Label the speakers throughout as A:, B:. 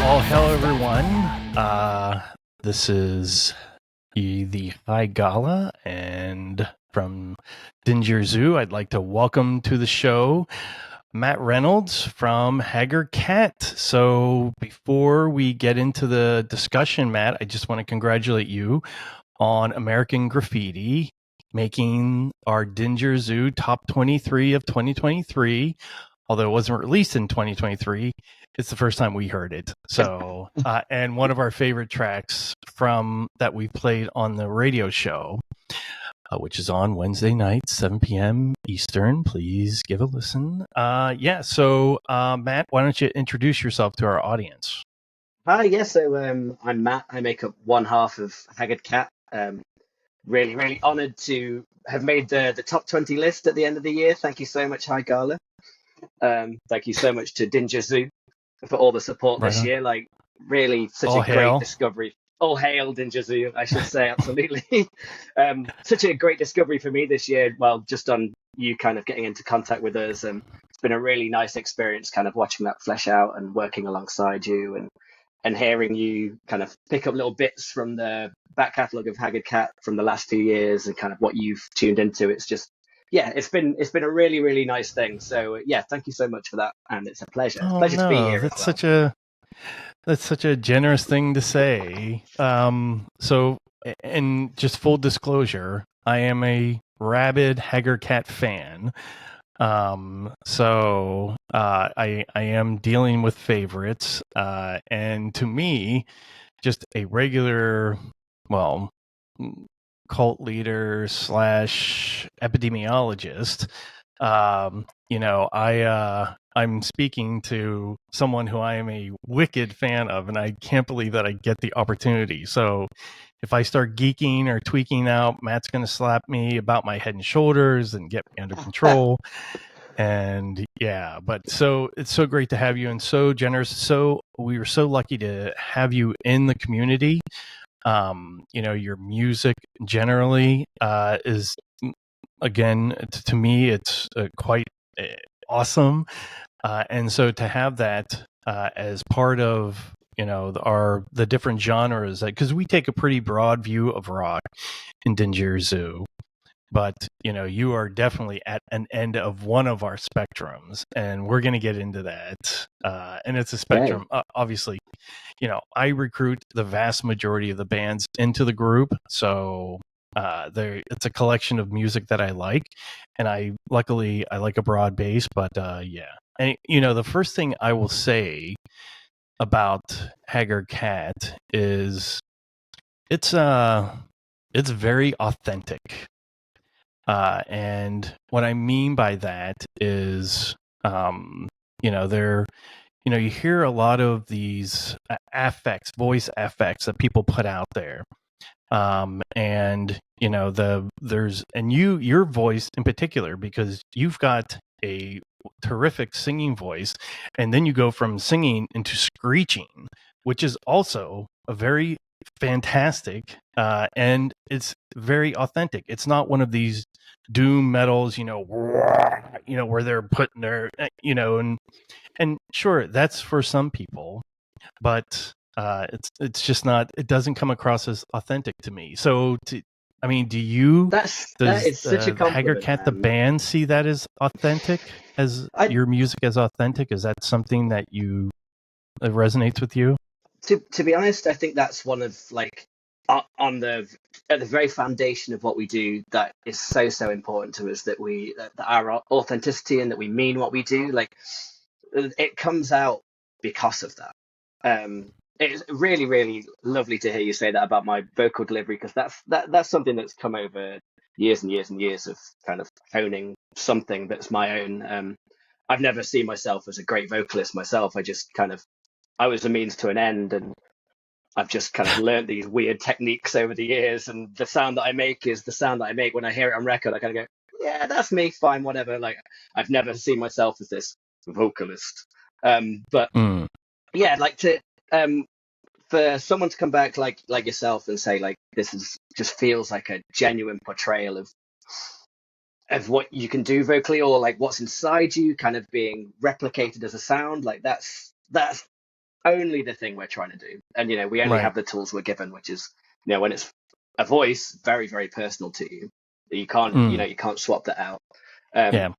A: Well, hello everyone. This is the High Gala, and from Dingir Zu, I'd like to welcome to the show Matt Reynolds from Haggard. So before we get into the discussion, Matt, I just want to congratulate you on American Graffiti making our Dingir Zu top 23 of 2023. Although it wasn't released in 2023, it's the first time we heard it. So, and one of our favorite tracks from that we played on the radio show, which is on Wednesday nights, 7 p.m. Eastern. Please give a listen. So Matt, why don't you introduce yourself to our audience?
B: Hi, yes, so I'm Matt. I make up one half of Haggard Cat. Really honoured to have made the top 20 list at the end of the year. Thank you so much, Hi Gala. Thank you so much to Dingir Zu for all the support
A: Right
B: this
A: on.
B: year. Like, really, such
A: All
B: a great
A: hail.
B: discovery. All hail Dingir Zu, I should say, absolutely. Such a great discovery for me this year. Well, just on you kind of getting into contact with us. It's been a really nice experience kind of watching that flesh out and working alongside you and hearing you kind of pick up little bits from the back catalogue of Haggard Cat from the last few years and kind of what you've tuned into. It's just, yeah, it's been a really nice thing. So yeah, thank you so much for that, and it's a pleasure. It's a
A: Oh
B: pleasure to be
A: no,
B: here as
A: that's
B: well.
A: such a generous thing to say. And just full disclosure, I am a rabid Haggard Cat fan. I am dealing with favorites, and to me, just a regular, well, cult leader slash epidemiologist. I'm speaking to someone who I am a wicked fan of, and I can't believe that I get the opportunity. So if I start geeking or tweaking out, Matt's going to slap me about my head and shoulders and get me under control. And yeah, but so it's so great to have you and so generous. So we were so lucky to have you in the community. Your music generally is, again, to me, it's quite awesome. And so to have that as part of the different genres, because we take a pretty broad view of rock in Dingir Zu, but you are definitely at an end of one of our spectrums, and we're going to get into that. And it's a
B: Okay.
A: spectrum, obviously. I recruit the vast majority of the bands into the group, so it's a collection of music that I like, and I like a broad base. But yeah, and the first thing I will say about Haggard Cat is it's very authentic. And what I mean by that is, you hear a lot of these affects, voice affects that people put out there. And your voice in particular, because you've got a terrific singing voice, and then you go from singing into screeching, which is also a very fantastic, and it's very authentic. It's not one of these doom metals, where they're putting their, and sure, that's for some people, but it's just not. It doesn't come across as authentic to me. So,
B: That
A: does
B: is such a
A: Haggard
B: compliment,
A: Cat the
B: man.
A: band see that as authentic, as
B: I
A: your music as authentic? Is that something that resonates with you?
B: to be honest, I think that's one of like on the at the very foundation of what we do that is so important to us that that our authenticity and that we mean what we do. Like it comes out because of that. It's really lovely to hear you say that about my vocal delivery because that's something that's come over years and years and years of kind of honing something that's my own. I've never seen myself as a great vocalist myself. I was a means to an end, and I've just kind of learned these weird techniques over the years. And the sound that I make is the sound that I make when I hear it on record. I kind of go, yeah, that's me, fine, whatever. Like I've never seen myself as this vocalist. But
A: Mm.
B: yeah, like to for someone to come back like yourself and say like this is just feels like a genuine portrayal of what you can do vocally or like what's inside you kind of being replicated as a sound, like that's only the thing we're trying to do. And, we only
A: Right.
B: have the tools we're given, which is, when it's a voice, very, very personal to you. You can't,
A: Mm.
B: you can't swap that out.
A: Yeah.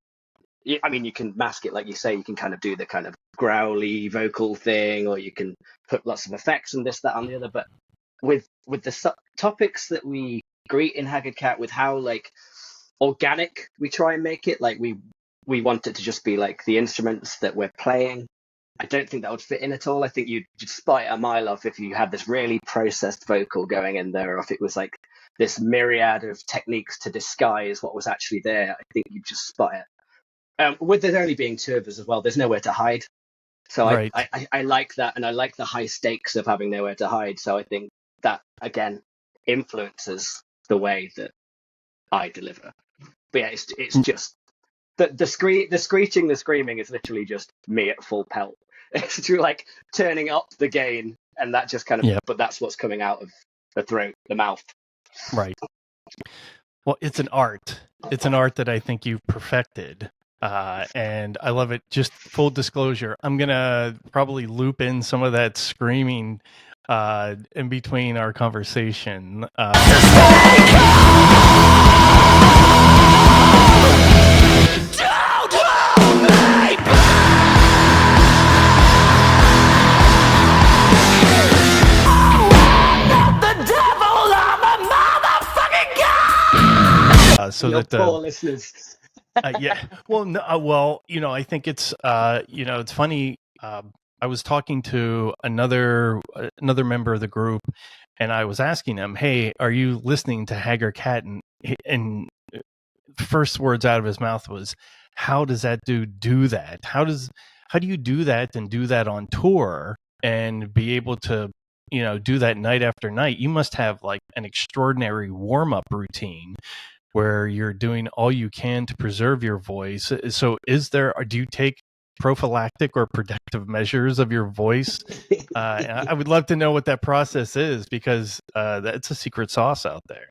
B: I mean, you can mask it, like you say, you can kind of do the kind of growly vocal thing, or you can put lots of effects and this, that, and the other. But with the topics that we greet in Haggard Cat, with how like organic we try and make it, like we want it to just be like the instruments that we're playing. I don't think that would fit in at all. I think you'd spot it a mile off if you had this really processed vocal going in there, or if it was like this myriad of techniques to disguise what was actually there. I think you'd just spot it. With there only being two of us as well, there's nowhere to hide. So
A: Right.
B: I like that, and I like the high stakes of having nowhere to hide. So I think that, again, influences the way that I deliver. But yeah, it's just the screeching, the screaming is literally just me at full pelt. It's through like turning up the gain, and that just kind of,
A: Yep.
B: but that's what's coming out of the throat, the mouth.
A: Right. Well, it's an art. It's an art that I think you've perfected. And I love it. Just full disclosure, I'm going to probably loop in some of that screaming in between our conversation. So
B: Your
A: that the
B: poor listeners.
A: yeah, well, no, well, I think it's it's funny. I was talking to another member of the group, and I was asking him, "Hey, are you listening to Haggard Cat?" And first words out of his mouth was, "How does that dude do that? How do you do that and do that on tour and be able to do that night after night? You must have like an extraordinary warm up routine where you're doing all you can to preserve your voice. So do you take prophylactic or protective measures of your voice? I would love to know what that process is, because that's a secret sauce out there."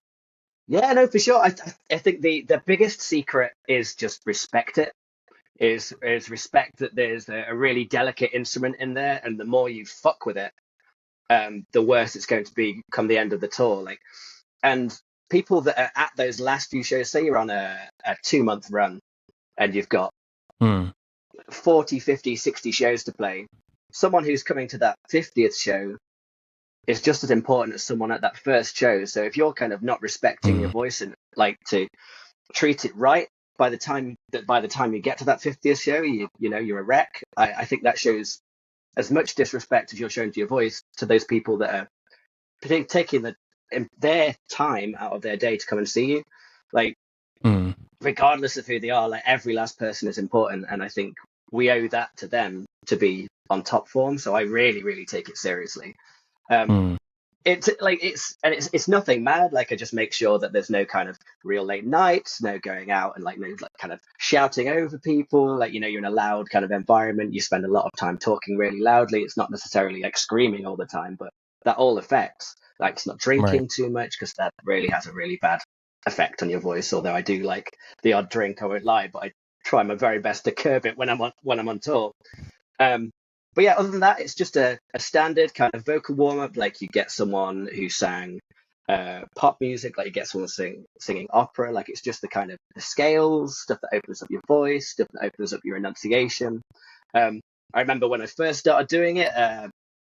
B: Yeah, no, for sure. I think the biggest secret is just respect it. Is respect that there's a really delicate instrument in there, and the more you fuck with it, the worse it's going to be come the end of the tour. Like, and people that are at those last few shows, say you're on a 2-month run and you've got 40, 50, 60 shows to play, someone who's coming to that 50th show is just as important as someone at that first show. So if you're kind of not respecting your voice and like to treat it right, by the time you get to that 50th show, you're a wreck. I think that shows as much disrespect as you're showing to your voice to those people that are taking their time out of their day to come and see you. Like, regardless of who they are, like every last person is important, and I think we owe that to them to be on top form. So I really, really take it seriously. It's nothing mad. Like, I just make sure that there's no kind of real late nights, no going out and like no like kind of shouting over people. Like, you're in a loud kind of environment. You spend a lot of time talking really loudly. It's not necessarily like screaming all the time, but that all affects. Like, it's not drinking too much, because that really has a really bad effect on your voice. Although I do like the odd drink, I won't lie, but I try my very best to curb it when I'm on tour. But yeah, other than that, it's just a standard kind of vocal warm up. Like, you get someone who sang pop music, like you get someone singing opera. Like, it's just the kind of the scales, stuff that opens up your voice, stuff that opens up your enunciation. I remember when I first started doing it,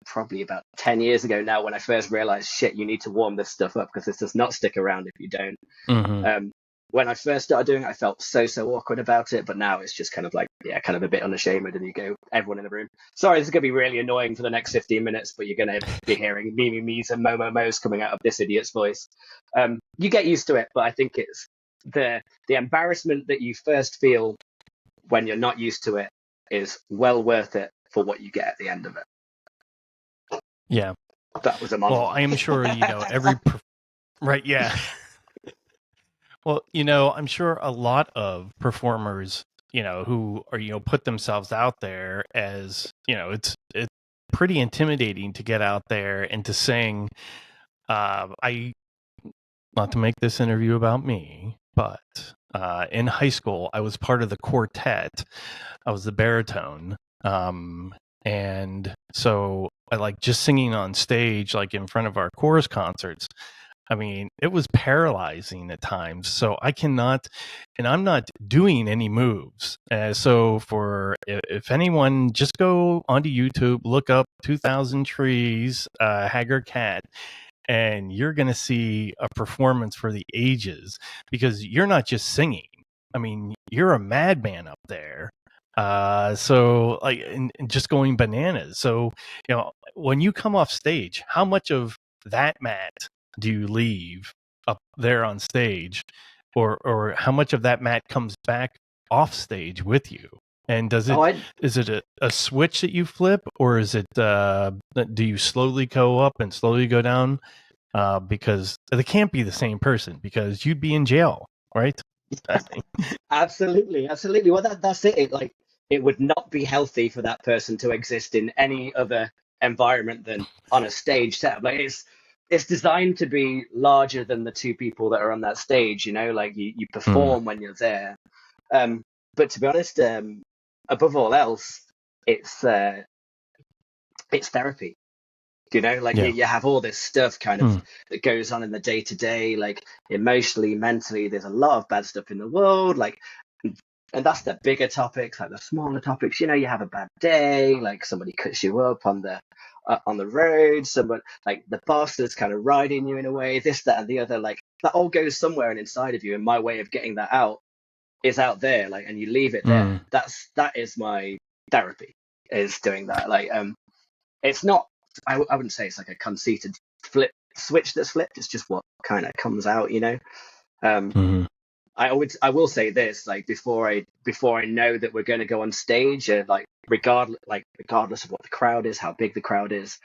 B: probably about 10 years ago now, when I first realized, shit, you need to warm this stuff up, because this does not stick around if you don't. When I first started doing it, I felt so awkward about it, but now it's just kind of like, yeah, kind of a bit unashamed, and you go, everyone in the room. Sorry, this is going to be really annoying for the next 15 minutes, but you're going to be hearing me, me's and mo's coming out of this idiot's voice. You get used to it, but I think it's the embarrassment that you first feel when you're not used to it is well worth it for what you get at the end of it.
A: Yeah.
B: That was a monologue.
A: Well, I am sure, right, yeah. Well, I'm sure a lot of performers, who are, put themselves out there as, it's pretty intimidating to get out there and to sing. Not to make this interview about me, but in high school, I was part of the quartet. I was the baritone. And so I like just singing on stage, like in front of our chorus concerts. I mean, it was paralyzing at times. So I cannot, and I'm not doing any moves. So for if anyone, just go onto YouTube, look up 2000 Trees, Haggard Cat, and you're going to see a performance for the ages, because you're not just singing. I mean, you're a madman up there. So like, and just going bananas. So, when you come off stage, how much of that mat do you leave up there on stage, or how much of that mat comes back off stage with you? And
B: Oh,
A: is it a switch that you flip, or is it do you slowly go up and slowly go down? Because they can't be the same person, because you'd be in jail, right? I think.
B: absolutely, absolutely. Well, that's it. Like, it would not be healthy for that person to exist in any other environment than on a stage setup. Like, it's designed to be larger than the two people that are on that stage. Like you
A: Mm,
B: perform when you're there. Um, but to be honest, above all else, it's uh, it's therapy. Like you,
A: yeah.
B: you have all this stuff kind of
A: Mm,
B: that goes on in the day to day, like emotionally, mentally. There's a lot of bad stuff in the world, like, and that's the bigger topics. Like the smaller topics, you have a bad day, like somebody cuts you up on the road, someone like the boss is kind of riding you in a way, this, that, and the other. Like that all goes somewhere and inside of you. And my way of getting that out is out there, like, and you leave it there.
A: mm,
B: That is my therapy, is doing that. Like, it's not, I wouldn't say it's like a conceited flip switch that's flipped. It's just what kind of comes out. Um,
A: mm,
B: I will say this, like, before I know that we're going to go on stage, like, regardless of what the crowd is, how big the crowd is,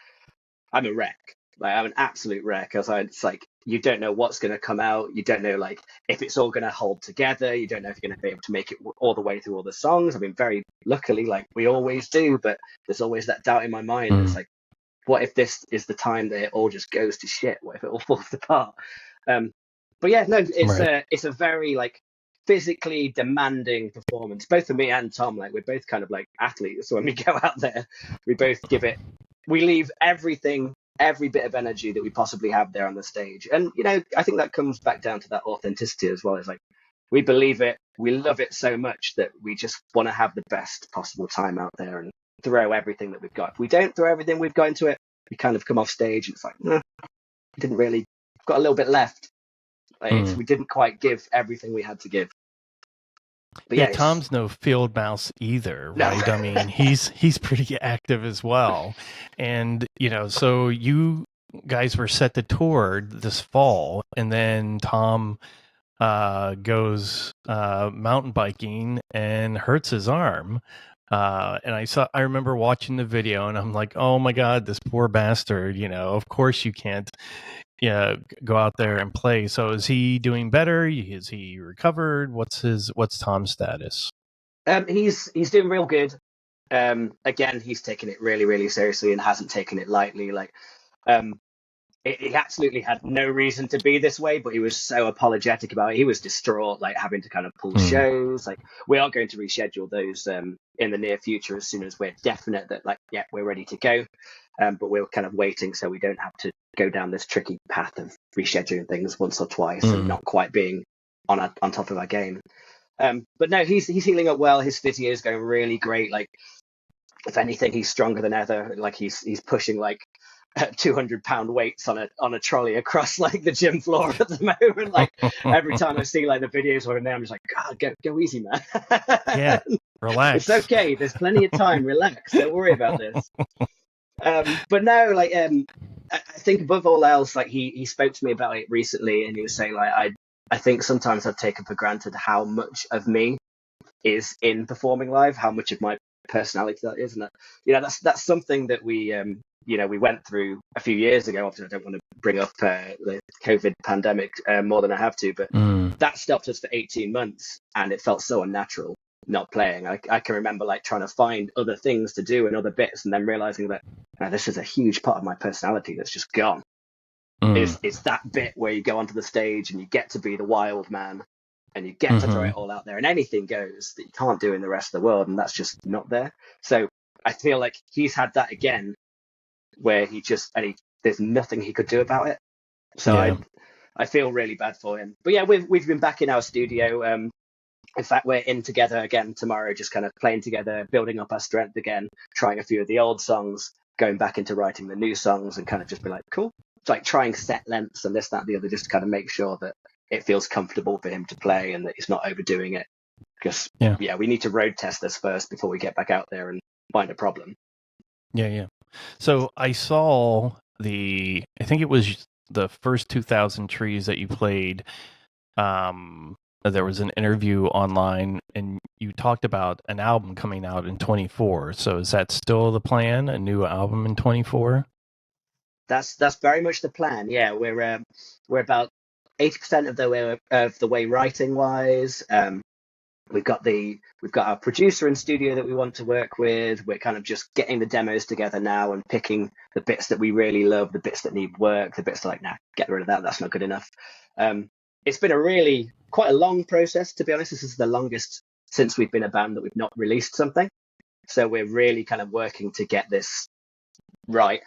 B: I'm a wreck. Like, I'm an absolute wreck. It's like, you don't know what's going to come out. You don't know, like, if it's all going to hold together. You don't know if you're going to be able to make it all the way through all the songs. I mean, very luckily, like we always do, but there's always that doubt in my mind. That's
A: mm.
B: like, what if this is the time that it all just goes to shit? What if it all falls apart? Um, but yeah, no,
A: Right.
B: it's a very, like, physically demanding performance, both for me and Tom. Like, we're both kind of like athletes, so when we go out there, we both we leave everything, every bit of energy that we possibly have there on the stage. And I think that comes back down to that authenticity as well. It's like, we believe it, we love it so much that we just want to have the best possible time out there and throw everything that we've got. If we don't throw everything we've got into it, we kind of come off stage and it's like, we didn't really, got a little bit left. Like,
A: Mm.
B: we didn't quite give everything we had to give. But
A: Yeah,
B: yeah, it's
A: Tom's no field mouse either,
B: no.
A: right? I mean, he's pretty active as well. And, so you guys were set to tour this fall, and then Tom goes mountain biking and hurts his arm. And I remember watching the video, and I'm like, oh my God, this poor bastard. Of course you can't, go out there and play. So is he doing better? Is he recovered? What's Tom's status?
B: He's doing real good. Again, he's taken it really, really seriously and hasn't taken it lightly. Like, um, he absolutely had no reason to be this way, but he was so apologetic about it. He was distraught, like having to kind of pull
A: Mm,
B: shows. Like, we are going to reschedule those in the near future as soon as we're definite that, like, yeah, we're ready to go. But we're kind of waiting so we don't have to go down this tricky path of rescheduling things once or twice and
A: mm,
B: not quite being on top of our game. But no, he's healing up well. His physio is going really great. Like, if anything, he's stronger than ever. Like, he's pushing like 200-pound weights on a trolley across like the gym floor at the moment. Like, every time I see like the videos of him there, I'm just like, God, go easy, man.
A: yeah,
B: It's
A: relax.
B: okay. There's plenty of time. Relax. Don't worry about this. But no, like, I think above all else, like, he spoke to me about it recently, and he was saying, like, I think sometimes I've taken for granted how much of me is in performing live, how much of my personality that is. And that's something that we went through a few years ago. Obviously, I don't want to bring up the COVID pandemic more than I have to, but
A: Mm,
B: that stopped us for 18 months, and it felt so unnatural not playing. I can remember, like, trying to find other things to do and other bits, and then realizing that, this is a huge part of my personality that's just gone.
A: mm,
B: It's that bit where you go onto the stage and you get to be the wild man, and you get to throw
A: hmm.
B: it all out there, and anything goes that you can't do in the rest of the world, and that's just not there. So I feel like he's had that again, where there's nothing he could do about it. So
A: Yeah.
B: I feel really bad for him. But yeah, we've been back in our studio. In fact, we're in together again tomorrow, just kind of playing together, building up our strength again, trying a few of the old songs, going back into writing the new songs, and kind of just be like, cool. It's like trying set lengths and this, that, and the other, just to kind of make sure that it feels comfortable for him to play and that he's not overdoing it. Because yeah, we need to road test this first before we get back out there and find a problem.
A: Yeah. So I saw I think it was the first 2,000 trees that you played. There was an interview online and you talked about an album coming out in 24. So is that still the plan? A new album in 24?
B: That's very much the plan. Yeah, we're about 80% of the way writing wise. We've got our producer in studio that we want to work with. We're kind of just getting the demos together now and picking the bits that we really love, the bits that need work, the bits like, nah, get rid of that. That's not good enough. It's been quite a long process, to be honest. This is the longest since we've been a band that we've not released something. So we're really kind of working to get this right.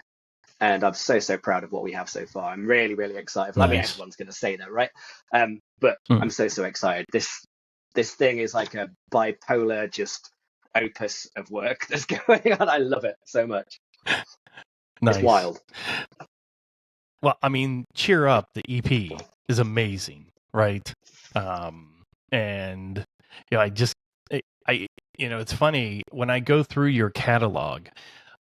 B: And I'm so proud of what we have so far. I'm really, really excited.
A: Nice.
B: I mean, everyone's going to say that, right? But I'm so excited. This thing is like a bipolar just opus of work that's going on. I love it so much.
A: Nice.
B: It's wild.
A: Well, I mean, Cheer Up, the EP is amazing, right? And it's funny when I go through your catalog,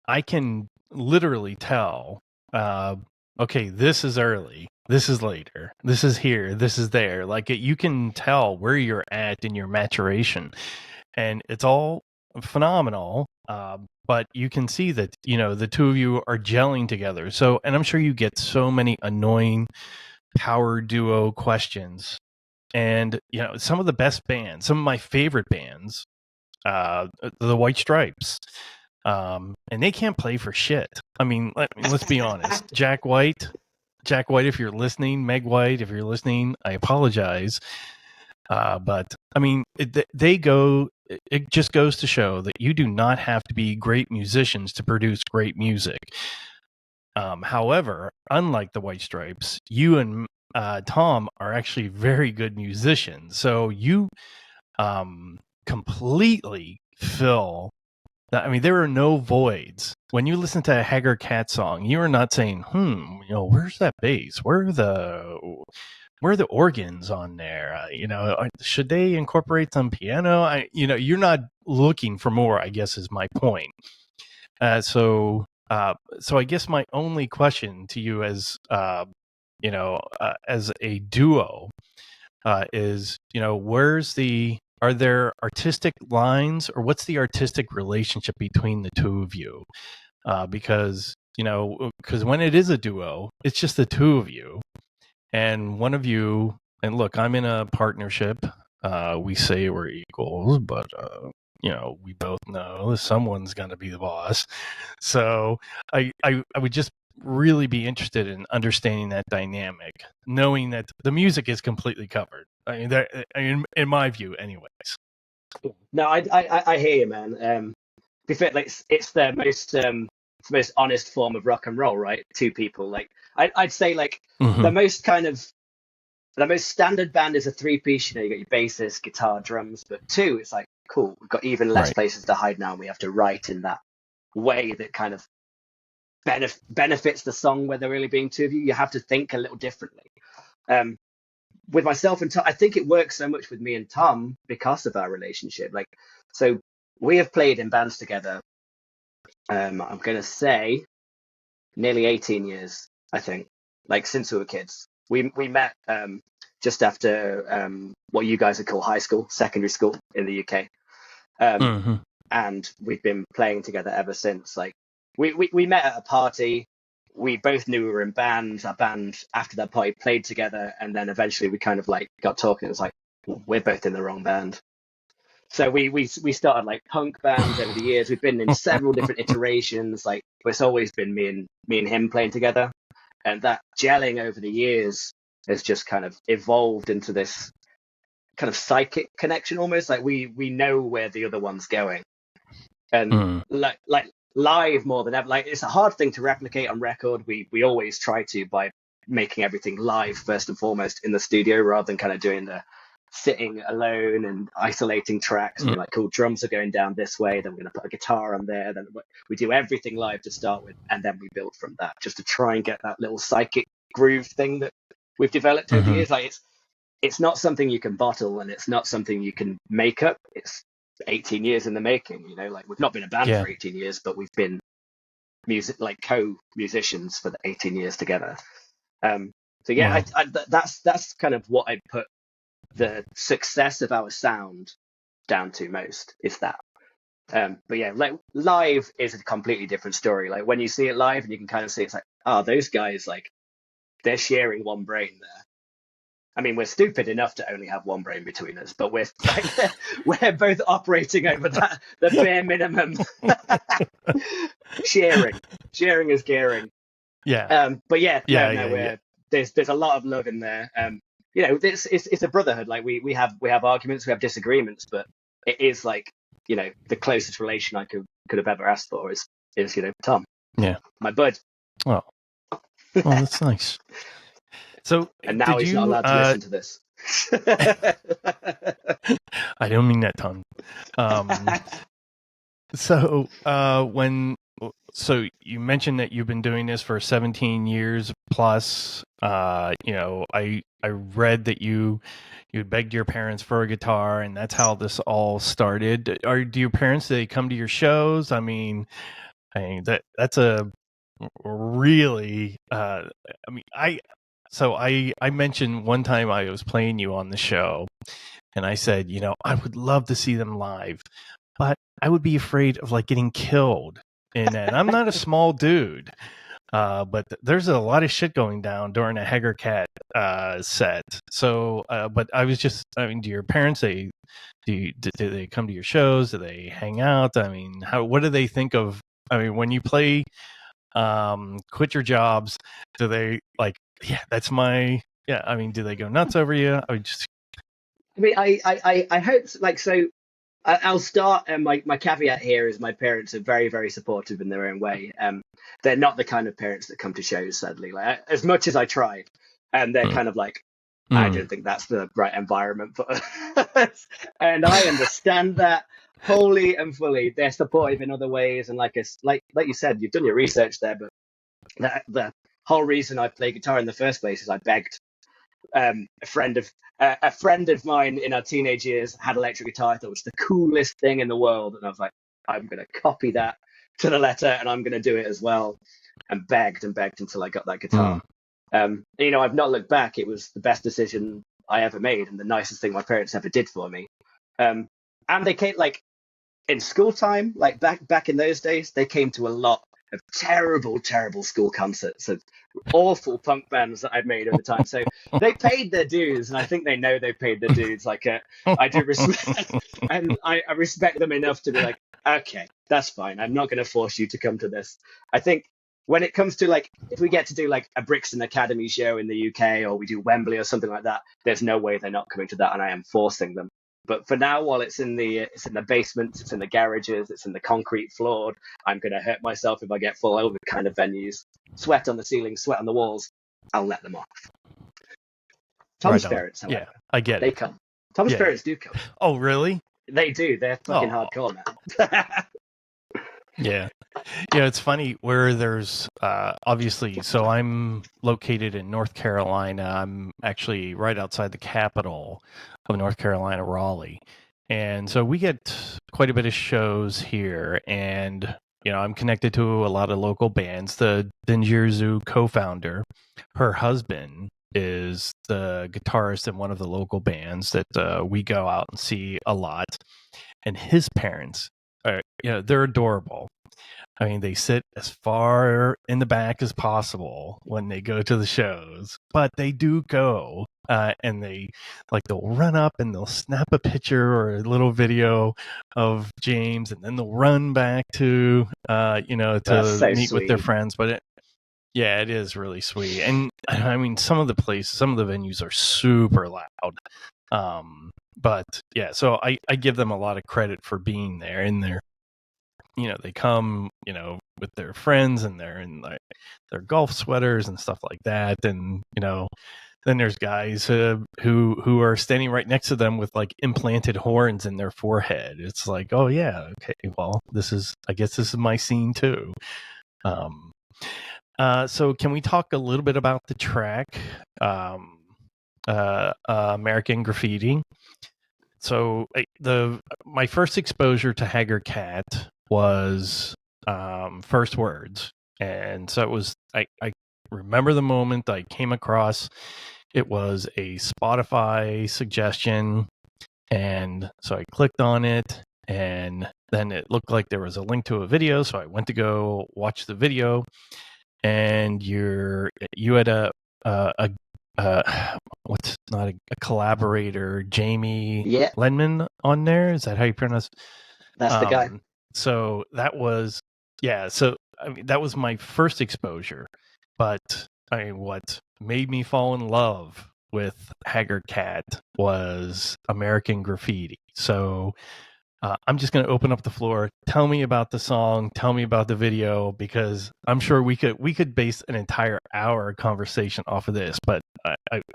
A: I can literally tell, okay, this is early, this is later, this is here, this is there. Like you can tell where you're at in your maturation, and it's all phenomenal. But you can see that, the two of you are gelling together. So, and I'm sure you get so many annoying power duo questions. And, some of the best bands, some of my favorite bands, the White Stripes, and they can't play for shit. I mean, let's be honest. Jack White, if you're listening, Meg White, if you're listening, I apologize. But I mean, it just goes to show that you do not have to be great musicians to produce great music. However, unlike the White Stripes, you and Tom are actually very good musicians. So you completely fill that. I mean, there are no voids. When you listen to a Haggard Cat song, you are not saying, where's that bass? Where are the organs on there? Should they incorporate some piano? You're not looking for more, I guess, is my point. So I guess my only question to you as a duo is, are there artistic lines, or what's the artistic relationship between the two of you? Because when it is a duo, it's just the two of you. And one of you, and look, I'm in a partnership. We say we're equals, but we both know someone's going to be the boss. So I would just really be interested in understanding that dynamic, knowing that the music is completely covered. I mean, in my view, anyways.
B: No, I hear you, man. It's the most honest form of rock and roll, right? Two people. Like I'd say, like the most standard band is a three-piece. You got your bassist, guitar, drums. But two, it's like, cool, we've got even less places to hide now, and we have to write in that way that kind of benefits the song where there really being two of you. You have to think a little differently. With myself and Tom, I think it works so much with me and Tom because of our relationship. Like, so we have played in bands together. I'm going to say nearly 18 years, I think, like since we were kids. We met just after what you guys would call high school, secondary school in the UK. And we've been playing together ever since. Like we met at a party. We both knew we were in bands. Our band after that party played together, and then eventually we kind of like got talking. It was like, we're both in the wrong band. So we started like punk bands over the years. We've been in several different iterations. Like it's always been me and him playing together, and that gelling over the years has just kind of evolved into this kind of psychic connection almost. Like we know where the other one's going, and like live more than ever. Like, it's a hard thing to replicate on record. We always try to, by making everything live first and foremost in the studio, rather than kind of doing the sitting alone and isolating tracks and being like, cool, drums are going down this way, then we're going to put a guitar on there, then we do everything live to start with, and then we build from that, just to try and get that little psychic groove thing that we've developed over the years. Like, it's not something you can bottle, and it's not something you can make up. It's 18 years in the making, you know. Like, we've not been a band for 18 years, but we've been co-musicians for the 18 years together. So yeah, wow. That's kind of what I put the success of our sound down to most, is that. But yeah, like, live is a completely different story. Like, when you see it live, and you can kind of see, it's like, oh, those guys, like, they're sharing one brain there. I mean, we're stupid enough to only have one brain between us, but we're both operating over the bare minimum. Sharing is caring.
A: Yeah.
B: But there's a lot of love in there. You know, it's a brotherhood. Like, we have arguments, we have disagreements, but it is, like, you know, the closest relation I could have ever asked for is you know, Tom.
A: Yeah.
B: My bud.
A: Oh, that's nice. So,
B: and now he's not allowed to listen to this.
A: I don't mean that, Tom. So you mentioned that you've been doing this for 17 years plus. You know, I read that you begged your parents for a guitar, and that's how this all started. Do your parents, do they come to your shows? I mean that's a really. I mentioned one time I was playing you on the show, and I said, you know, I would love to see them live, but I would be afraid of, like, getting killed. And I'm not a small dude, but there's a lot of shit going down during a Haggard set. So, but I was just, I mean, do your parents, do they come to your shows? Do they hang out? I mean, what do they think of, I mean, when you play Quit Your Jobs, do they, like, I mean, do they go nuts over you?
B: I hope, like, so I'll start, and my caveat here is my parents are very, very supportive in their own way. They're not the kind of parents that come to shows, sadly. Like, as much as I tried, and they're kind of like, I don't think that's the right environment for us. And I understand that wholly and fully. They're supportive in other ways, and like you said, you've done your research there, but the whole reason I play guitar in the first place is I begged. A friend of mine in our teenage years had electric guitar. I thought it was the coolest thing in the world, and I was like, I'm going to copy that to the letter, and I'm going to do it as well. And begged until I got that guitar. You know, I've not looked back. It was the best decision I ever made, and the nicest thing my parents ever did for me. And they came, like, in school time, like back in those days, they came to a lot of terrible school concerts of awful punk bands that I've made over time. So they paid their dues, and I think they know they paid their dues. Like, I do respect, and I respect them enough to be like, okay, that's fine. I'm not going to force you to come to this. I think when it comes to, like, if we get to do, like, a Brixton Academy show in the UK, or we do Wembley or something like that, there's no way they're not coming to that, and I am forcing them. But for now, while it's in the basements, it's in the garages, it's in the concrete floored, I'm going to hurt myself if I get full over kind of venues. Sweat on the ceiling, sweat on the walls, I'll let them off. Tom's parents, however,
A: yeah, I get
B: they
A: it.
B: come. Tom's parents do come.
A: Oh, really?
B: They do. They're fucking hardcore now.
A: Yeah. Yeah, it's funny where there's obviously, so I'm located in North Carolina. I'm actually right outside the capital of North Carolina, Raleigh. And so we get quite a bit of shows here, and you know, I'm connected to a lot of local bands. The Dingir Zu co-founder, her husband is the guitarist in one of the local bands that we go out and see a lot. And his parents are, you know, they're adorable. I mean, they sit as far in the back as possible when they go to the shows, but they do go, and they'll run up and they'll snap a picture or a little video of James, and then they'll run back to, to meet with their friends. But it is really sweet. And I mean, some of the venues are super loud. But yeah, so I give them a lot of credit for being there, and they come, with their friends, and they're in like their golf sweaters and stuff like that. And, then there's guys who are standing right next to them with like implanted horns in their forehead. It's like, oh yeah, okay, well, I guess this is my scene too. So can we talk a little bit about the track, American Graffiti? So my first exposure to Haggard Cat was First Words, and so it was. I remember the moment I came across. It was a Spotify suggestion, and so I clicked on it, and then it looked like there was a link to a video, so I went to go watch the video, and you had a what's not a collaborator, Jamie
B: Yeah,
A: Lenman on there. Is that how you pronounce?
B: that's the guy.
A: So that was So I mean, that was my first exposure, but I mean, what made me fall in love with Haggard Cat was American Graffiti. So I'm just going to open up the floor. Tell me about the song. Tell me about the video, because I'm sure we could base an entire hour conversation off of this. But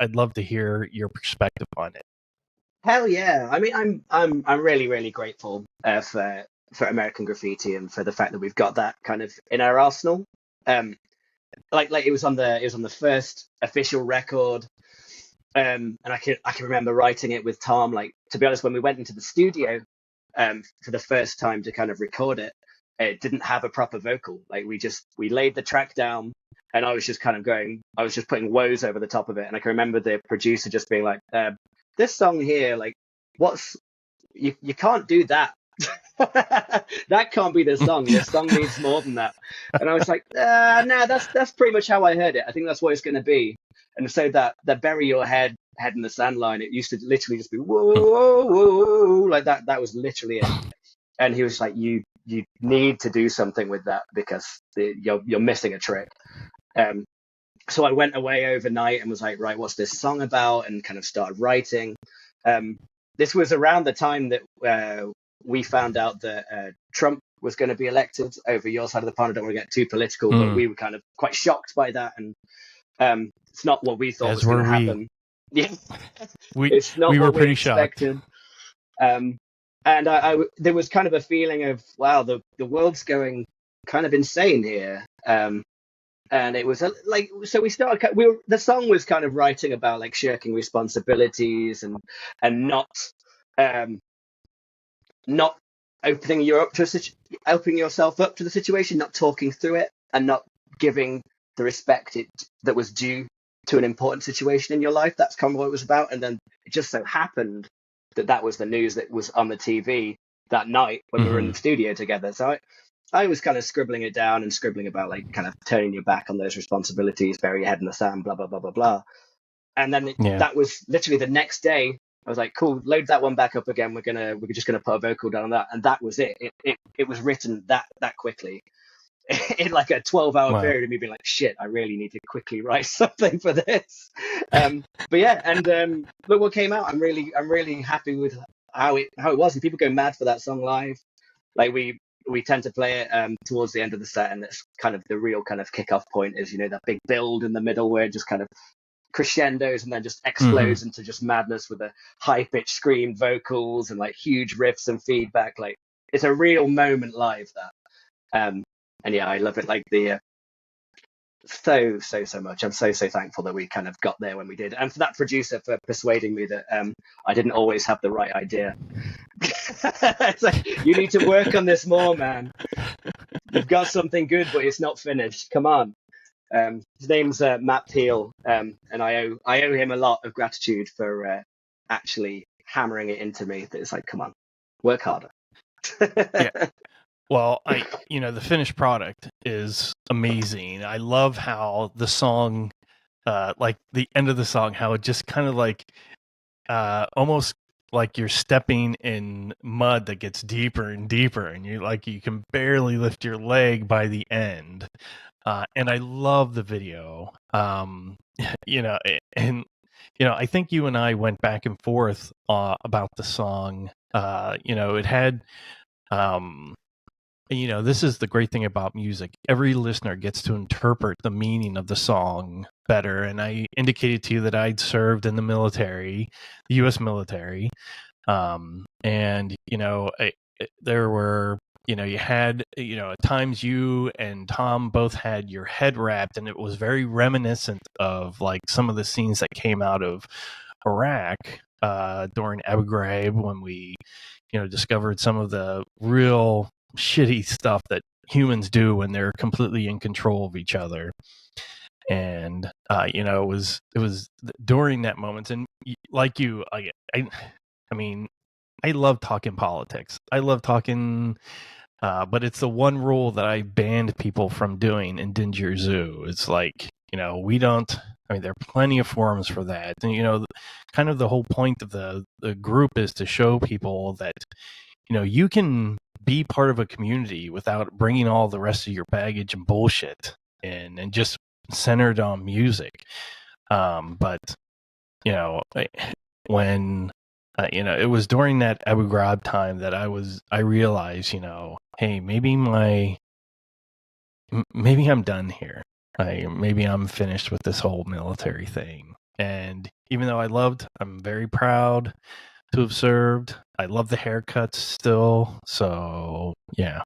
A: I'd love to hear your perspective on it.
B: Hell yeah! I mean, I'm really really grateful for American Graffiti and for the fact that we've got that kind of in our arsenal. Um, like it was on the first official record. And I can remember writing it with Tom. Like, to be honest, when we went into the studio for the first time to kind of record it, it didn't have a proper vocal. Like, we laid the track down, and I was just putting woes over the top of it. And I can remember the producer just being like, "This song here, like, what's you can't do that." That can't be the song. The song needs more than that. And I was like, no, that's pretty much how I heard it. I think that's what it's going to be. And so that bury your head in the sand line, it used to literally just be whoa, whoa, whoa, like that. That was literally it. And he was like, you need to do something with that, because you're missing a trick. So I went away overnight and was like, right, what's this song about? And kind of started writing. This was around the time that we found out that Trump was going to be elected over your side of the pond. I don't want to get too political, but we were kind of quite shocked by that. And it's not what we thought was going to happen. Yeah, it's not
A: we
B: what
A: were pretty
B: we expected. Shocked. And there was kind of a feeling of, wow, the world's going kind of insane here. And it was so we started. The song was kind of writing about like shirking responsibilities and not opening yourself up to the situation, not talking through it, and not giving the respect that was due to an important situation in your life. That's kind of what it was about. And then it just so happened that was the news that was on the TV that night when we were in the studio together. So I was kind of scribbling it down and scribbling about like kind of turning your back on those responsibilities, bury your head in the sand, blah, blah, blah, blah, blah. And then that was literally the next day. I was like, cool, load that one back up again. We're just gonna put a vocal down on that. And that was it. It was written that quickly. In like a 12-hour period of me being like, shit, I really need to quickly write something for this. But yeah, and look what came out. I'm really happy with how it was. And people go mad for that song live. Like we tend to play it towards the end of the set, and it's kind of the real kind of kickoff point is, that big build in the middle where it just kind of crescendos and then just explodes into just madness with a high-pitched scream vocals and like huge riffs and feedback. Like, it's a real moment live, that. And yeah, I love it. Like so much. I'm so thankful that we kind of got there when we did, and for that producer for persuading me that I didn't always have the right idea. It's like, you need to work on this more, man. You've got something good, but it's not finished. Come on. His name's Matt Peel, and I owe him a lot of gratitude for actually hammering it into me. That it's like, come on, work harder.
A: Yeah. Well, the finished product is amazing. I love how the song, like the end of the song, how it just kind of like, almost like you're stepping in mud that gets deeper and deeper, and you can barely lift your leg by the end. And I love the video. And I think you and I went back and forth about the song. It had, and this is the great thing about music. Every listener gets to interpret the meaning of the song better. And I indicated to you that I'd served in the military, the U.S. military. And there were, you had, at times you and Tom both had your head wrapped, and it was very reminiscent of like some of the scenes that came out of Iraq during Abu Ghraib, when we, discovered some of the real shitty stuff that humans do when they're completely in control of each other. And it was during that moment, and like you, I mean, I love talking politics. I love talking, but it's the one rule that I banned people from doing in Dingir Zu. It's like, we don't. I mean, there are plenty of forums for that, and kind of the whole point of the group is to show people that you can be part of a community without bringing all the rest of your baggage and bullshit in, and just centered on music. But when it was during that Abu Ghraib time that I realized, hey, maybe I'm done here. Maybe I'm finished with this whole military thing. And even though I'm very proud to have served. I love the haircuts still. So yeah.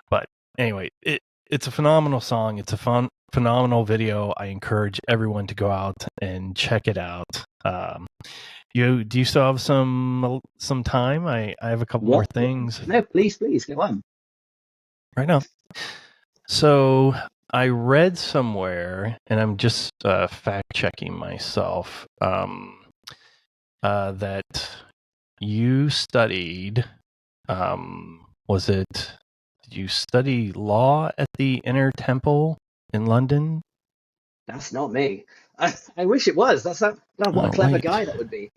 A: But anyway, it's a phenomenal song. It's a phenomenal video. I encourage everyone to go out and check it out. Do you still have some time? I have a couple more things.
B: No, please go on.
A: Right now. So I read somewhere, and I'm just fact checking myself, that you studied, did you study law at the Inner Temple in London?
B: That's not me. I wish it was. What a clever guy that would be.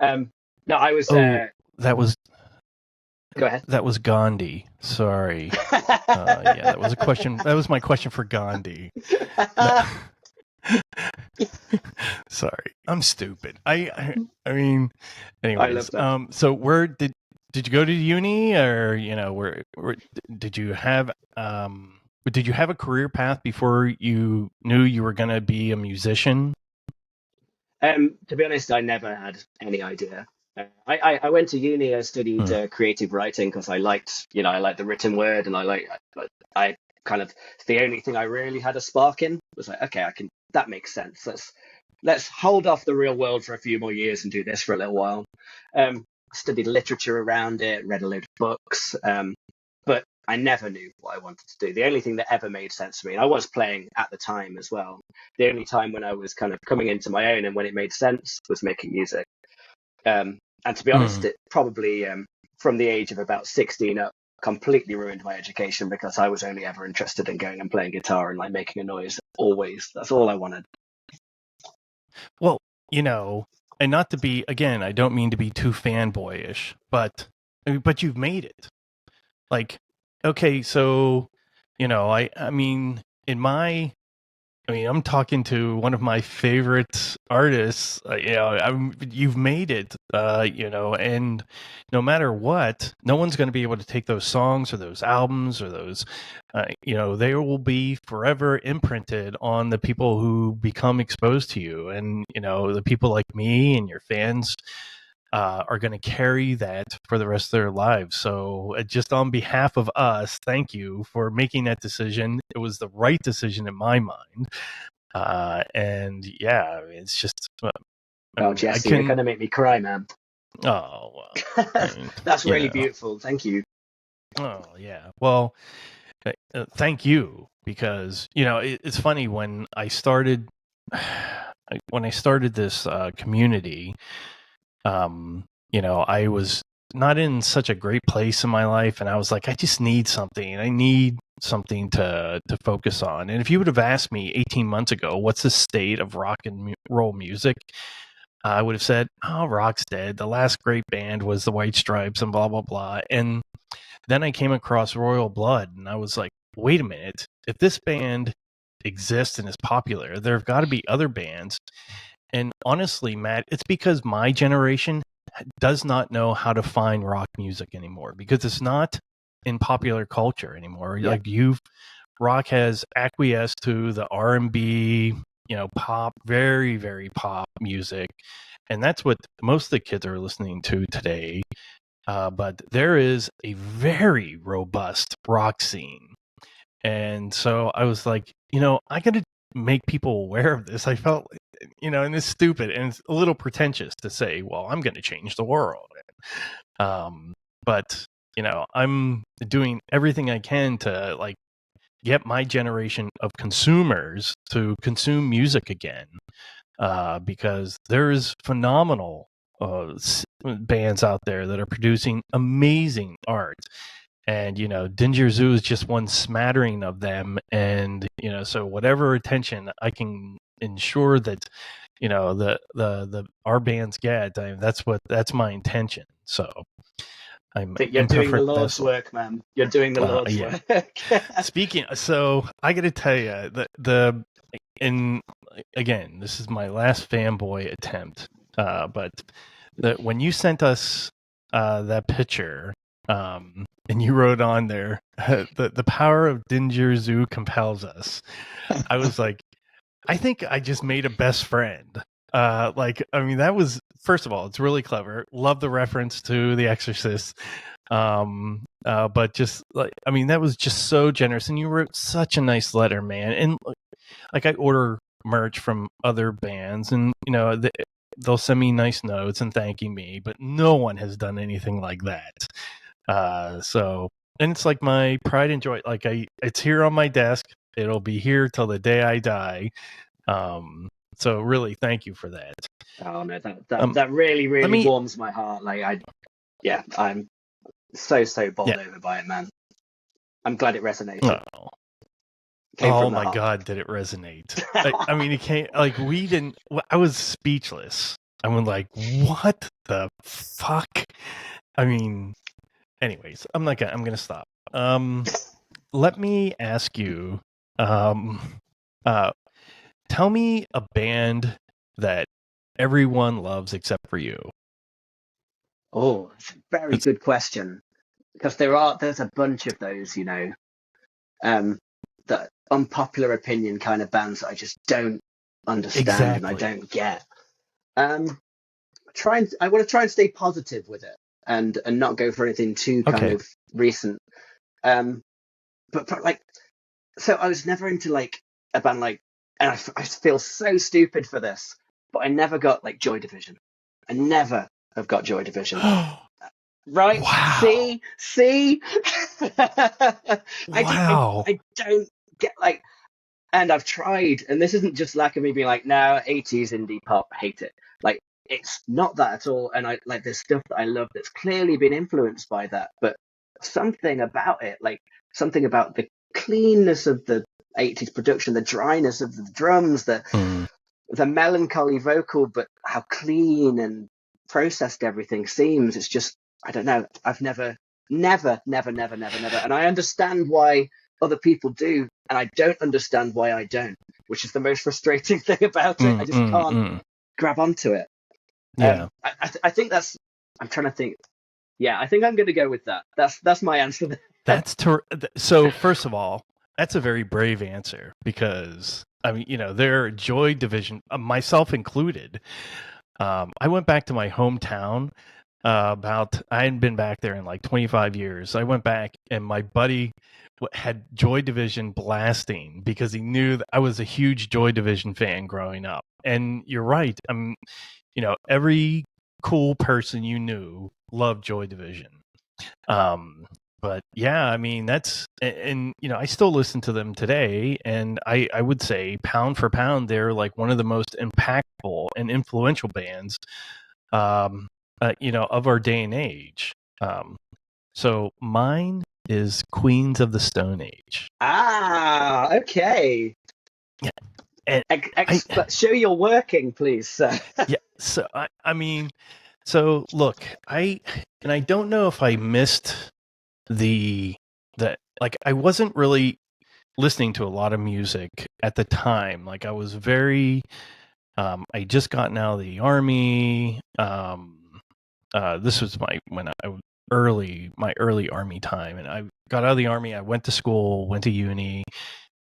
B: No, I was.
A: That was.
B: Go ahead.
A: That was Gandhi. Sorry. Yeah, that was a question. That was my question for Gandhi. Sorry, I'm stupid. I mean, anyways. So where did you go to uni, or where did you have a career path before you knew you were going to be a musician?
B: To be honest, I never had any idea. I went to uni. I studied creative writing because I liked the written word, and I kind of, the only thing I really had a spark in was like, okay, that makes sense. Let's hold off the real world for a few more years and do this for a little while. Studied literature around it, read a load of books, but I never knew what I wanted to do. The only thing that ever made sense to me, and I was playing at the time as well, the only time when I was kind of coming into my own and when it made sense was making music. And to be honest, it probably, from the age of about 16 up, completely ruined my education, because I was only ever interested in going and playing guitar and like making a noise. Always. That's all I wanted.
A: Well, and not to be, again, I don't mean to be too fanboyish, but you've made it. Like, okay, so, I mean, I'm talking to one of my favorite artists. You've made it. And no matter what, no one's going to be able to take those songs or those albums or those. They will be forever imprinted on the people who become exposed to you, and the people like me and your fans are going to carry that for the rest of their lives. So just on behalf of us, thank you for making that decision. It was the right decision in my mind. And yeah, it's just...
B: Jesse, you're going to make me cry, man.
A: Oh, well.
B: That's really beautiful. Thank you.
A: Oh, yeah. Well, thank you, because, it's funny, when I started this community, I was not in such a great place in my life, and I was like, I just need something. I need something to focus on. And if you would have asked me 18 months ago, what's the state of rock and roll music, I would have said, oh, rock's dead. The last great band was the White Stripes and blah, blah, blah. And then I came across Royal Blood, and I was like, wait a minute. If this band exists and is popular, there have got to be other bands. And honestly, Matt, it's because my generation does not know how to find rock music anymore, because it's not in popular culture anymore.
B: Yeah.
A: Like rock has acquiesced to the R&B, pop, very, very pop music. And that's what most of the kids are listening to today. But there is a very robust rock scene. And so I was like, I got to make people aware of this. I felt, and it's stupid and it's a little pretentious to say, well, I'm going to change the world. But, I'm doing everything I can to like get my generation of consumers to consume music again, because there's phenomenal bands out there that are producing amazing art. And, Dingir Zu is just one smattering of them. And, so whatever attention I can ensure that, the our bands get, that's my intention. So I'm
B: You're doing the
A: imperfect
B: Lord's
A: vessel.
B: work, man. You're doing the Lord's
A: Yeah.
B: work.
A: So I got to tell you that and again, this is my last fanboy attempt. But when you sent us that picture, and you wrote on there, the power of Dingir Zu compels us. I was like, I think I just made a best friend. That was, first of all, it's really clever. Love the reference to The Exorcist. But just that was just so generous, and you wrote such a nice letter, man. And like, I order merch from other bands, and they'll send me nice notes and thanking me, but no one has done anything like that. And it's like my pride and joy. Like, it's here on my desk. It'll be here till the day I die. So really, thank you for that.
B: Oh no, that really, really warms my heart. Like I'm so bowled over by it, man. I'm glad it resonated.
A: Oh my God, did it resonate? I mean, it came like we didn't. I was speechless. I was like, what the fuck? I mean, anyways, I'm gonna stop. Let me ask you. Tell me a band that everyone loves except for you.
B: Oh, it's a very good question, because there's a bunch of those, that unpopular opinion kind of bands that I just don't understand and I don't get. I want to try and stay positive with it and not go for anything too kind of recent. But like, so I was never into like a band like, and I feel so stupid for this, but I never got like Joy Division. I never have got Joy Division. Right?
A: Wow.
B: See?
A: Wow.
B: I don't get like, and I've tried, and this isn't just lack of me being like, no, 80s indie pop, hate it. Like, it's not that at all. And I like, there's stuff that I love that's clearly been influenced by that, but something about it, like something about the cleanness of the 80s production, the dryness of the drums, the melancholy vocal, but how clean and processed everything seems. It's just, I don't know. I've never. And I understand why other people do, and I don't understand why I don't, which is the most frustrating thing about it. I just can't grab onto it.
A: Yeah.
B: I think that's, I'm trying to think. Yeah, I think I'm going to go with that. That's my answer.
A: So first of all, that's a very brave answer, because I mean, their Joy Division, myself included. I went back to my hometown. I hadn't been back there in like 25 years. I went back, and my buddy had Joy Division blasting because he knew that I was a huge Joy Division fan growing up. And you're right. Every cool person you knew loved Joy Division. But yeah, I mean, that's, and I still listen to them today, and I would say pound for pound, they're like one of the most impactful and influential bands, of our day and age. So mine is Queens of the Stone Age.
B: Ah, okay.
A: Yeah. And
B: show your working, please, sir.
A: Yeah. So I mean, so look, I don't know if I missed like, I wasn't really listening to a lot of music at the time. Like, I was very, I just gotten out of the army. This was when I my early army time, and I got out of the army. I went to school, went to uni,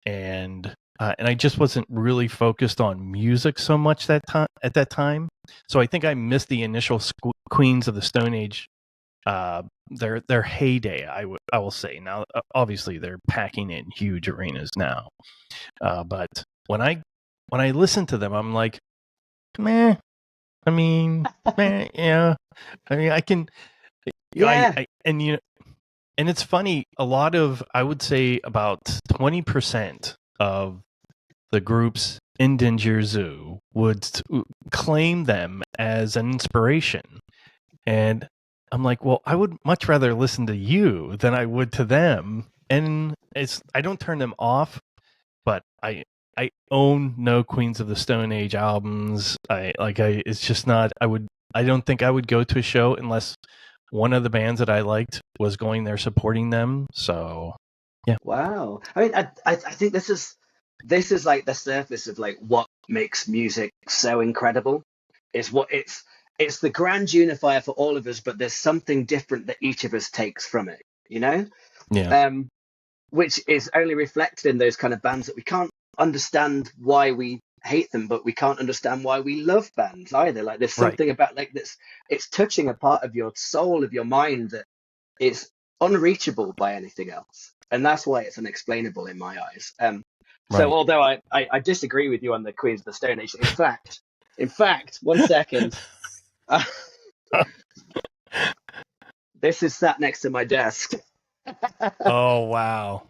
A: and I just wasn't really focused on music so much that time at that time. So I think I missed the initial Queens of the Stone Age, their heyday. I will say now. Obviously, they're packing in huge arenas now, but when I listen to them, I'm like, meh. I mean, meh, yeah. I mean, I can.
B: Yeah.
A: And and it's funny. A lot of, I would say, about 20% of the groups in Dingir Zu would claim them as an inspiration. And I'm like, well, I would much rather listen to you than I would to them. And I don't turn them off, but I own no Queens of the Stone Age albums. It's just not, I don't think I would go to a show unless one of the bands that I liked was going there supporting them. So yeah.
B: Wow. I mean, I think this is like the surface of like what makes music so incredible. It's the grand unifier for all of us, but there's something different that each of us takes from it, you know?
A: Yeah.
B: Which is only reflected in those kind of bands that we can't understand why we hate them, but we can't understand why we love bands either. Like there's something about like this, it's touching a part of your soul, of your mind that is unreachable by anything else. And that's why it's unexplainable in my eyes. So although I disagree with you on the Queens of the Stone Age, in fact, one second. This is sat next to my desk.
A: Oh, wow.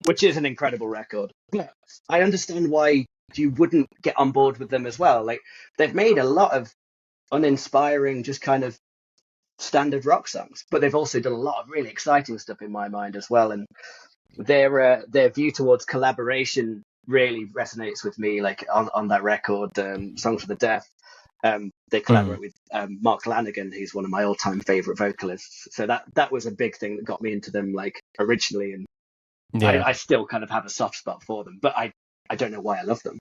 B: Which is an incredible record. But I understand why you wouldn't get on board with them as well. Like they've made a lot of uninspiring, just kind of standard rock songs, but they've also done a lot of really exciting stuff in my mind as well. And their view towards collaboration really resonates with me. Like on that record, Songs for the Deaf, they collaborate with Mark Lanigan, who's one of my all-time favorite vocalists. So that was a big thing that got me into them, like originally, and
A: yeah.
B: I still kind of have a soft spot for them, but I don't know why I love them.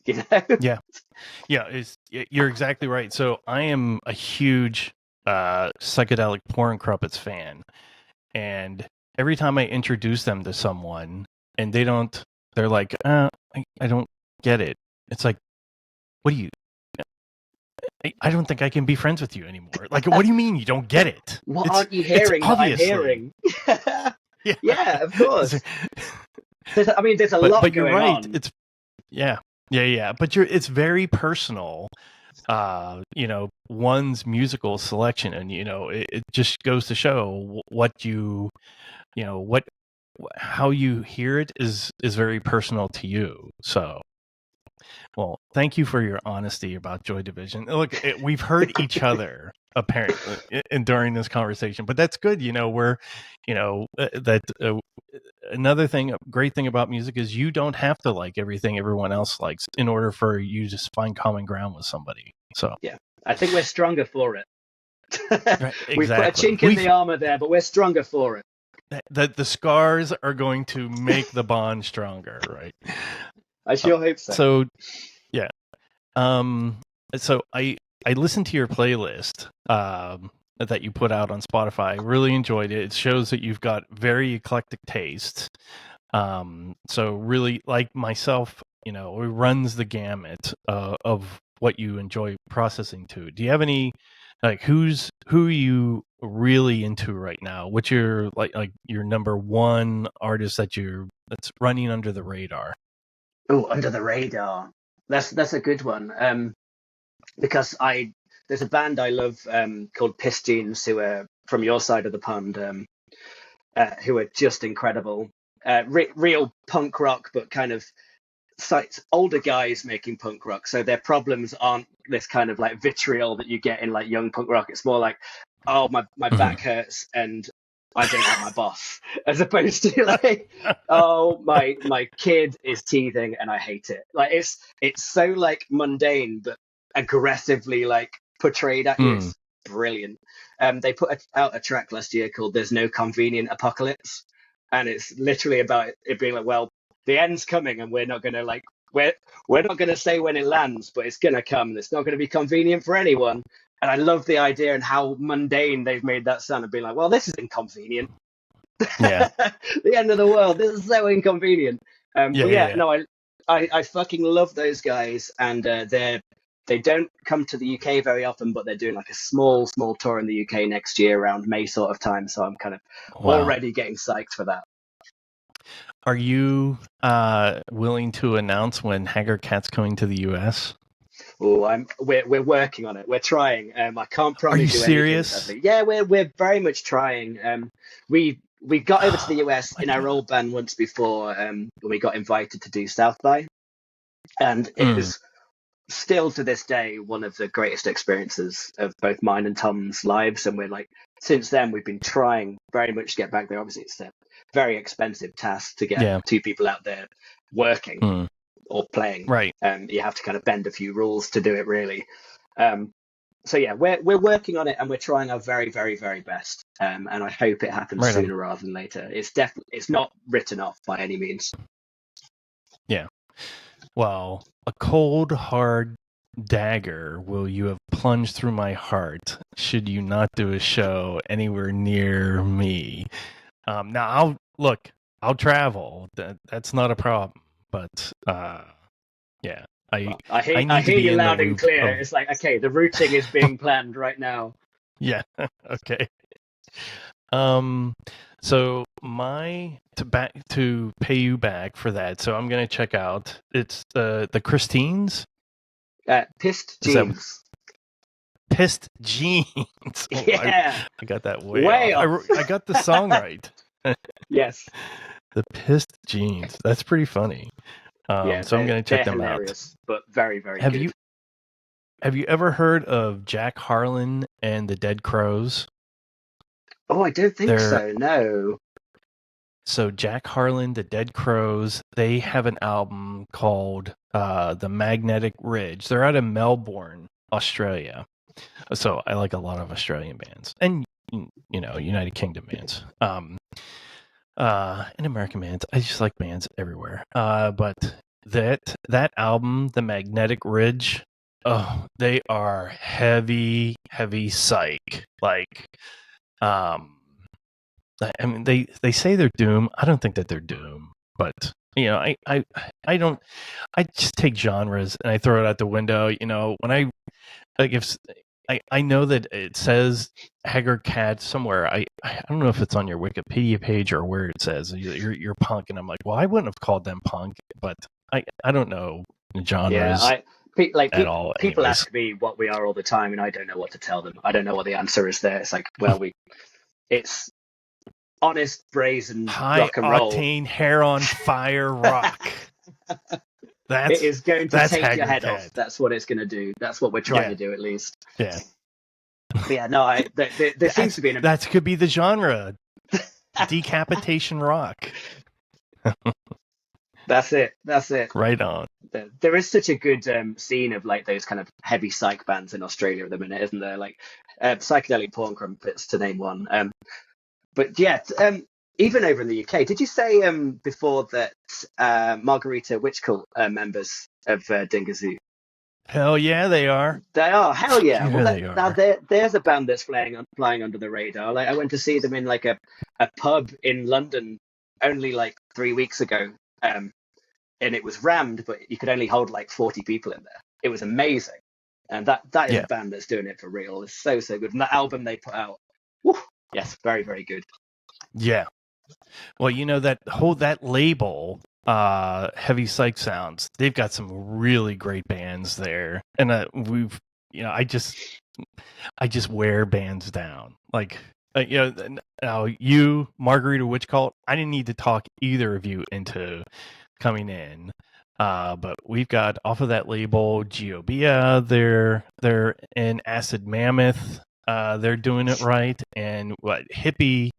B: You know?
A: Yeah. You're exactly right. So I am a huge psychedelic Poor and Crumpets fan, and every time I introduce them to someone and they're like, I don't get it. It's like, what do you? I don't think I can be friends with you anymore. Like, what do you mean you don't get it?
B: What aren't you hearing that I'm hearing? Yeah, of course. There's a lot
A: but you're
B: going
A: right.
B: on.
A: It's yeah. But it's very personal. One's musical selection, and it just goes to show how you hear it is very personal to you. So, well, thank you for your honesty about Joy Division. Look, we've heard each other apparently during this conversation, but that's good. Another great thing about music is you don't have to like everything everyone else likes in order for you to find common ground with somebody. So
B: yeah, I think we're stronger for it.
A: Right, exactly.
B: We've put a chink in the armor there, but we're stronger for it.
A: That the scars are going to make the bond stronger, right?
B: I sure hope so.
A: So, yeah. So I listened to your playlist that you put out on Spotify. I really enjoyed it. It shows that you've got very eclectic taste. So really, like myself, it runs the gamut of what you enjoy processing to. Do you have any, like, who are you really into right now? What's your like your number one artist that's running under the radar?
B: Oh, under the radar. That's a good one. Because there's a band I love called Pistons, who are from your side of the pond, who are just incredible. Real punk rock, but kind of older guys making punk rock. So their problems aren't this kind of like vitriol that you get in like young punk rock. It's more like, oh, my back hurts and I don't have my boss, as opposed to like, oh, my kid is teething and I hate it. Like it's so like mundane but aggressively like portrayed at you. It's brilliant. They put out a track last year called "There's No Convenient Apocalypse," and it's literally about it being like, well, the end's coming and we're not going to say when it lands, but it's going to come and it's not going to be convenient for anyone. And I love the idea and how mundane they've made that sound of being like, well, this is inconvenient.
A: Yeah.
B: The end of the world. This is so inconvenient.
A: Yeah.
B: But
A: Yeah.
B: yeah,
A: Yeah.
B: no, I fucking love those guys, and they don't come to the UK very often, but they're doing like a small tour in the UK next year around May sort of time. So I'm kind of
A: Wow.
B: already getting psyched for that.
A: Are you willing to announce when Haggard Cat's coming to the US?
B: Oh, we're working on it. We're trying. I can't
A: Are you
B: promise you anything,
A: serious?
B: sadly. Yeah, we're very much trying. We got over to the US
A: My
B: in our
A: God.
B: old band once before, when we got invited to do South by, and it
A: Mm,
B: was still to this day one of the greatest experiences of both mine and Tom's lives. And we're like, since then we've been trying very much to get back there. Obviously, it's a very expensive task to get
A: yeah.
B: two people out there working
A: Mm,
B: or playing.
A: right.
B: You have to kind of bend a few rules to do it, really. Um, so yeah, we're working on it, and we're trying our very, very, very best. And I hope it happens
A: Right on.
B: sooner rather than later. It's not written off by any means.
A: Yeah. Well, a cold, hard dagger will you have plunged through my heart should you not do a show anywhere near me. Now, I'll travel. That's not a problem. But yeah, I
B: Well, I
A: need to
B: hear
A: be
B: you
A: in the
B: loud and
A: loop
B: clear.
A: of
B: It's like, okay, the routing is being planned right now.
A: yeah. Okay. Um, so to pay you back for that. So I'm gonna check out. It's the Christines.
B: Pissed
A: Is that
B: jeans.
A: Pissed Jeans? Oh,
B: Yeah,
A: I got that way
B: way
A: off.
B: off.
A: I got the song right.
B: Yes.
A: The Pissed Jeans. That's pretty funny.
B: Yeah,
A: So I'm gonna check
B: they're
A: them out.
B: hilarious, but very, very
A: Have
B: good.
A: you have you ever heard of Jack Harlan and the Dead Crows?
B: Oh, I don't think
A: They're
B: so. No.
A: So Jack Harlan, the Dead Crows, they have an album called The Magnetic Ridge. They're out of Melbourne, Australia. So I like a lot of Australian bands and United Kingdom bands. And American bands. I just like bands everywhere. But that album, The Magnetic Ridge, oh, they are heavy, heavy psych. Like I mean, they say they're Doom. I don't think that they're Doom, but I don't. I just take genres and I throw it out the window. When I like if I know that it says Haggard Cat somewhere. I don't know if it's on your Wikipedia page or where it says you're punk, and I'm like, well, I wouldn't have called them punk, but I don't know
B: Yeah,
A: genres at all.
B: people
A: Anyways,
B: ask me what we are all the time, and I don't know what to tell them. I don't know what the answer is there. It's like, well, it's honest, brazen
A: high
B: rock and roll.
A: octane, hair on fire rock.
B: It
A: That's
B: is going to
A: that's
B: take your
A: Haggard
B: head off.
A: Cat.
B: That's what it's going to do. That's what we're trying
A: Yeah,
B: to do, at least.
A: yeah.
B: But yeah, no, there seems to be an.
A: That could be the genre. Decapitation rock.
B: That's it. That's it.
A: Right on.
B: There is such a good scene of like those kind of heavy psych bands in Australia at the minute, isn't there? Like psychedelic porn crumpets, to name one. But yeah, even over in the UK, did you say before that Margarita Witch Cult members of Dingir Zu?
A: Hell yeah, they are.
B: They are, hell yeah. Well,
A: Yeah, they
B: now
A: are.
B: there's a band that's flying under the radar. Like I went to see them in like a pub in London only like 3 weeks ago, and it was rammed, but you could only hold like 40 people in there. It was amazing, and that is a
A: Yeah,
B: band that's doing it for real. It's so good, and that album they put out, woo, yes, very very good.
A: yeah. Well, that label, Heavy Psych Sounds. They've got some really great bands there, and I just wear bands down. Like, now you, Margarita Witch Cult. I didn't need to talk either of you into coming in. But we've got off of that label, Geobia. They're in Acid Mammoth. They're doing it right, and what Hippie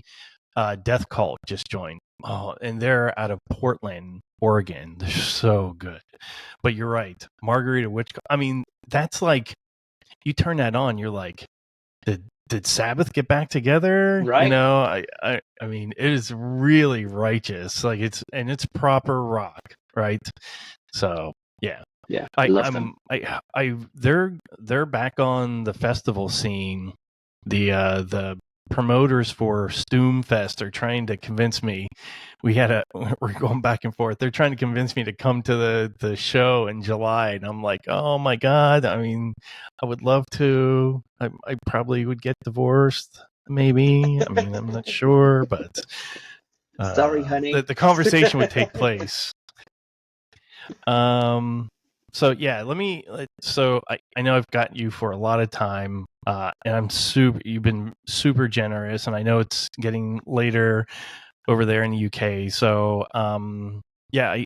A: Death Cult just joined. Oh, and they're out of Portland, Oregon. They're so good. But you're right, Margarita Witch. I mean, that's like you turn that on, you're like, did Sabbath get back together?
B: Right?
A: I mean, it is really righteous. Like it's proper rock, right? So yeah,
B: Yeah, I love them.
A: They're back on the festival scene. The promoters for Stoomfest are trying to convince me. We're going back and forth. They're trying to convince me to come to the show in July, and I'm like, oh my god! I mean, I would love to. I probably would get divorced, maybe. I mean, I'm not sure, but
B: sorry, honey.
A: The conversation would take place. So yeah, I know I've got you for a lot of time, and you've been super generous, and I know it's getting later over there in the UK. So, yeah,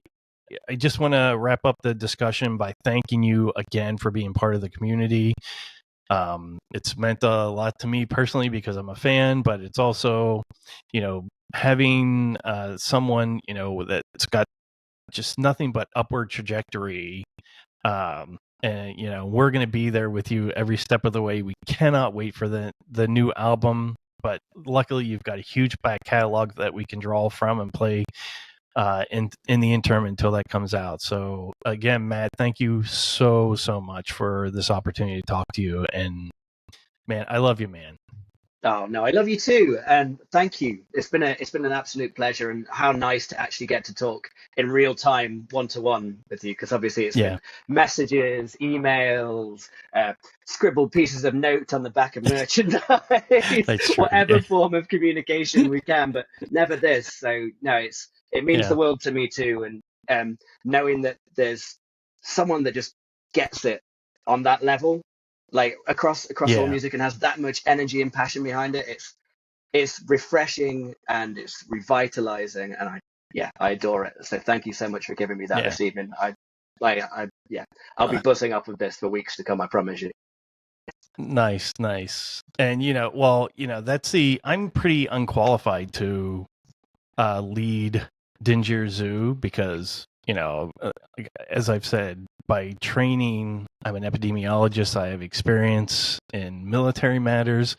A: I just want to wrap up the discussion by thanking you again for being part of the community. It's meant a lot to me personally because I'm a fan, but it's also, having someone, that's got just nothing but upward trajectory. And we're going to be there with you every step of the way. We cannot wait for the new album, but luckily you've got a huge back catalog that we can draw from and play in the interim until that comes out. So again, Matt, thank you so much for this opportunity to talk to you. And man, I love you, man.
B: Oh no, I love you too, and thank you. It's been an absolute pleasure, and how nice to actually get to talk in real time, 1-to-1 with you. Because obviously it's been messages, emails, scribbled pieces of note on the back of merchandise, whatever form of communication we can, but never this. So no, it means the world to me too, and knowing that there's someone that just gets it on that level. Like across all music, and has that much energy and passion behind it. It's refreshing and it's revitalizing, and I adore it. So thank you so much for giving me that this evening. I'll be buzzing up with this for weeks to come. I promise you.
A: Nice. And I'm pretty unqualified to lead Dingir Zu because as I've said, by training, I'm an epidemiologist. I have experience in military matters.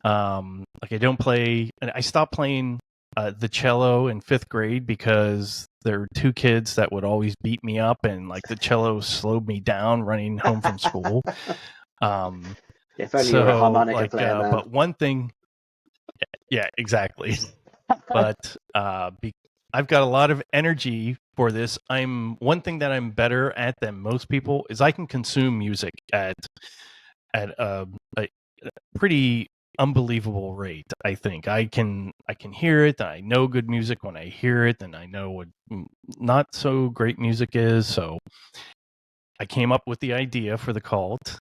A: I don't play, and I stopped playing the cello in 5th grade because there were 2 kids that would always beat me up, and the cello slowed me down running home from school.
B: If only you were a harmonica player, man.
A: But one thing, yeah, exactly. But I've got a lot of energy for this. One thing that I'm better at than most people is I can consume music at a pretty unbelievable rate. I think I can hear it. I know good music when I hear it, and I know what not so great music is. So I came up with the idea for the cult,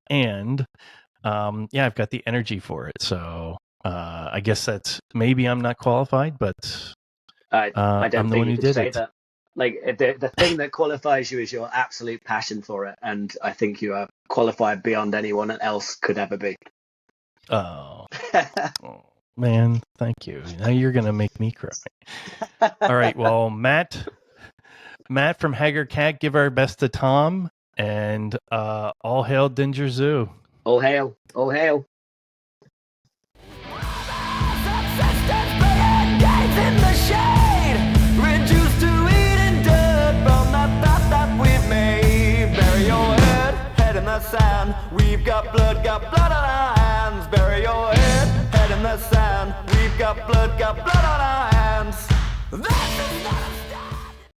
A: and I've got the energy for it. So I guess maybe I'm not qualified, but
B: I don't think you could say that. Like the thing that qualifies you is your absolute passion for it, and I think you are qualified beyond anyone else could ever be.
A: Oh, man, thank you. Now you're gonna make me cry. All right, well, Matt from Haggard Cat, give our best to Tom, and all hail Dingir Zu.
B: All hail, all hail. In the shade, reduced to eating dirt from the thought that we've made. Bury your head in the sand. We've got blood on our hands. Bury your head in the sand. We've got blood on our hands.